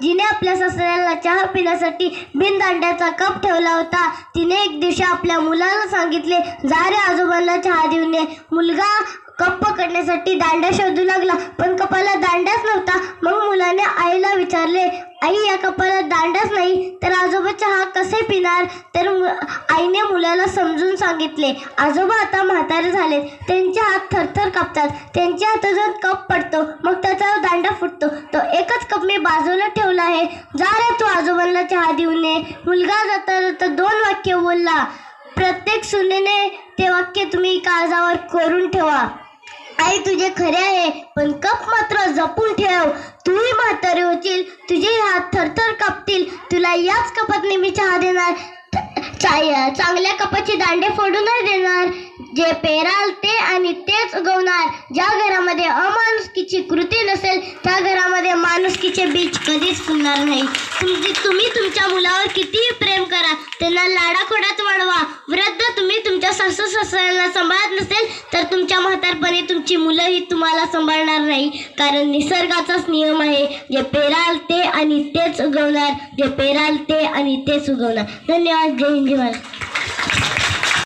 जिने आपल्या सासऱ्याला चहा पिण्यासाठी बिन दांड्याचा कप ठेवला होता, तिने एक दिवशी आपल्या मुलाला सांगितले, जा रे आजोबांना चहा देऊन ये. मुलगा कप पकडण्यासाठी दांडा शोधू लागला, पण कपाला दांडाच नव्हता. मग मुलाने आईला विचारले, आई, या कपाला दांडाच नाही तर आजोबा चहा कसे पिणार? तर आईने मुलाला समजून सांगितले, आजोबा आता म्हातारे झालेत, त्यांचे हात थरथर कापतात, त्यांच्या हातातून कप पडतो, मग त्याचा दांडा फुटतो. तो एकच कप मी बाजूला ठेवला आहे, जा रे तू आजोबांना चहा देऊन ये. मुलगा जाता जाता 2 वाक्य बोलला. प्रत्येक सुनेने ते वाक्य तुम्ही काळजावर कोरून ठेवा. आई, तुझे खरे आहे, पण कप मात्र जपून ठेव. तूही म्हातारे होशील, तुझे हात थरथर कापतील, तुला याच कपात नेहमी चहा देणार, चांगल्या कपाचे दांडे फोडून नाही देणार. जे पेराल ते आणि तेच उगवणार. ज्या घरामध्ये अमानुषकीची कृती नसेल त्या घरामध्ये माणुसकीचे बीज कधीच फुलणार नाही. तुम्ही तुमच्या मुलावर कितीही प्रेम करा, त्यांना लाडाखोडात वाढवा. वृद्ध तुम्ही तुमच्या सासू सासऱ्यांना सांभाळत नसेल तर तुमच्या म्हातारपणी तुमची मुलंही तुम्हाला सांभाळणार नाही. कारण निसर्गाचाच नियम आहे, जे पेराल ते आणि तेच उगवणार, जे पेराल ते आणि तेच उगवणार. धन्यवाद. जय हिंद.